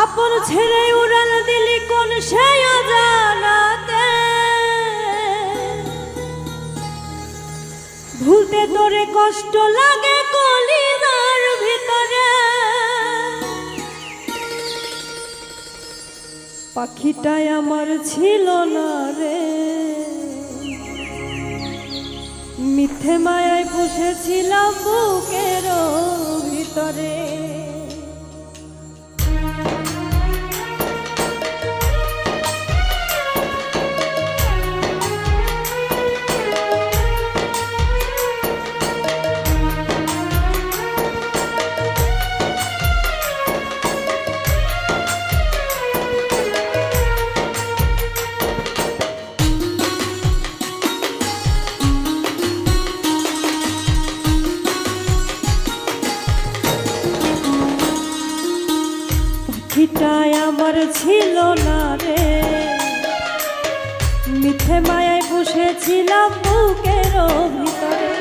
আপন ছেড়ে উড়াল দিলি কোন সেই অজানাতে, ভুলতে তোরে কষ্ট লাগে কলিজার ভিতরে। পাখিটাই আমার ছিল না রে, মিথ্যে মায়ায় বসেছিলাম বুকের ভিতরে। পাখিটাই আমার ছিল না রে, মিথ্যে মায়ায় বসেছিলাম বুকের ভিতরে।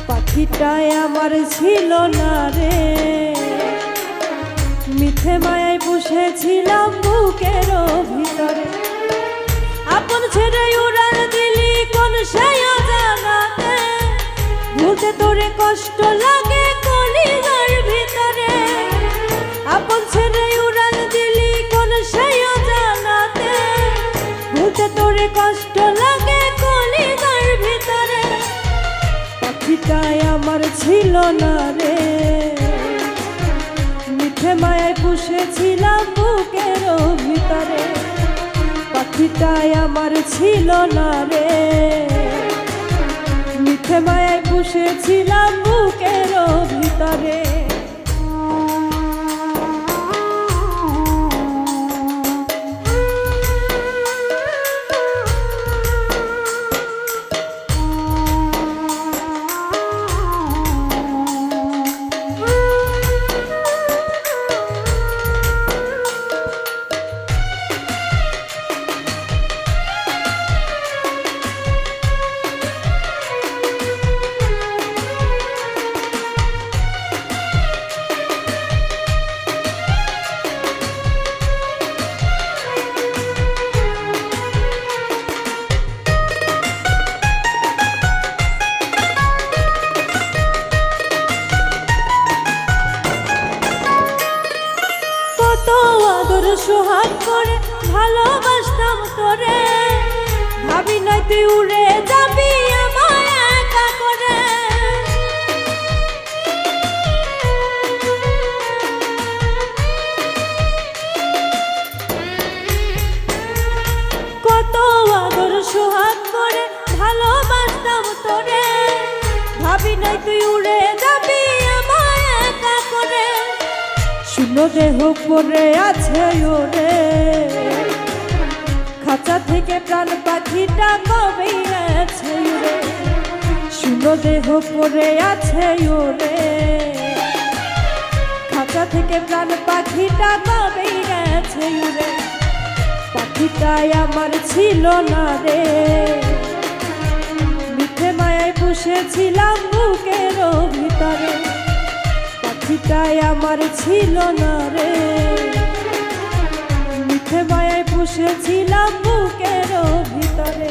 পাখিটাই আমার ছিল না রে, মিথ্যে মায়ায় বসেছিলাম বুকের ভিতরে। আপন ছেড়ে উড়াল দিলি কোন সেই অজানাতে, ভুলতে তোরে কষ্ট লাগে কলিজার ভিতরে। আপন ছেড়ে উড়াল দিলি কোন সেই অজানাতে, ভুলতে তোরে কষ্ট লাগে কলিজার ভিতরে। পাখিটাই আমার ছিল না রে, মিথ্যে মায়ায় বসেছিলাম বুকের ভিতরে। পাখিটাই আমার ছিল না রে, মিথ্যে মায়ায় বসেছিলাম বুকের ভিতরে। সোহাগ করে ভালোবাসতাম তোরে, ভাবি নাই তুই উড়ে যাবি আমার একা করে। কত আদর সোহাগ করে ভালোবাসতাম তোরে, ভাবি নাই তুই উড়ে যাবি আমার একা করে। শুনো দেহ পড়ে আছে ওরে, খাঁচা থেকে প্রাণ পাখিটা কবে গেছে উড়ে। শুনো দেহ পড়ে আছে ওরে, খাঁচা থেকে প্রাণ পাখিটা কবে গেছে উড়ে। পাখিটাই আমার ছিল না রে, মিথ্যে মায়ায় বসেছিলাম বুকের ভিতরে। পাখিটাই আমার ছিল না রে, মিথ্যে মায়ায় বসেছিলাম বুকের ভিতরে।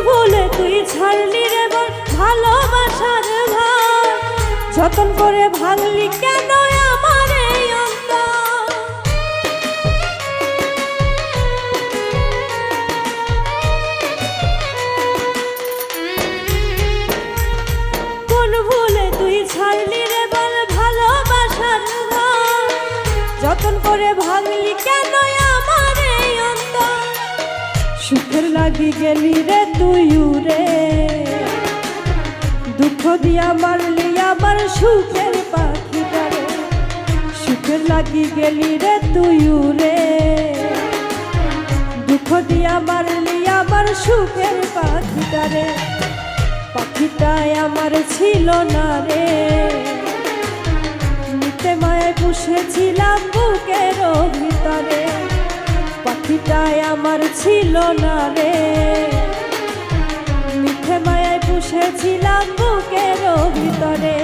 ভুলে তুই ছাড়লি রে বল ভালোবাসার ঘর, যতন করে ভাঙলি কেন আমার এই অন্তর। কোন ভুলে তুই ছাড়লি রে বল ভালোবাসার ঘর, ভাঙলি কেন আমার এই অন্তর, সুখের লাগি গেলি রে তুই উড়ে, দুঃখ দিয়া মারলি আমার সুখের পাখিটারে, সুখের লাগি গেলি রে তুই উড়ে, দুঃখ দিয়া মারলি আমার সুখের পাখিটারে, পাখিটাই আমার ছিল না রে, নিতে মায়ায় পুষেছিলাম বুকের ভিতরে, পাখিটাই আমার ছিল না রে, মিঠে মায়ায় পুষেছিলাম বুকের ভিতরে,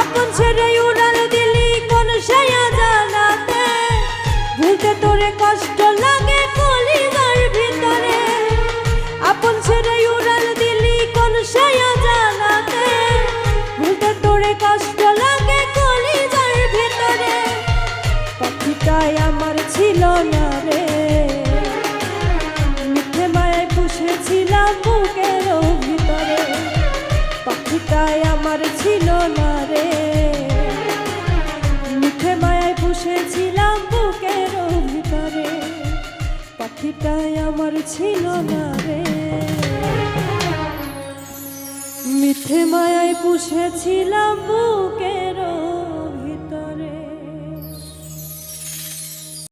আপন ছেড়ে উড়াল দিলি কোন সায়া জানাতে, ভুলতে তোরে কষ্ট লাগে কলিজার ভিতরে, আপন ছেড়ে উড়াল দিলি কোন সায়া জানাতে, ভুলতে তোরে কষ্ট লাগে কলিজার ভিতরে, পাখিটাই আমার ছিল না রে, মিঠে মায়ায় পুষেছিলাম বুকের ভিতরে, পাখিটাই আমার ছিল না রে, মিঠে মায়ায় পুষেছিলাম বুকের ভিতরে, পাখিটাই আমার ছিল না রে, মিঠে মায়ায় পুষেছিলাম বুকের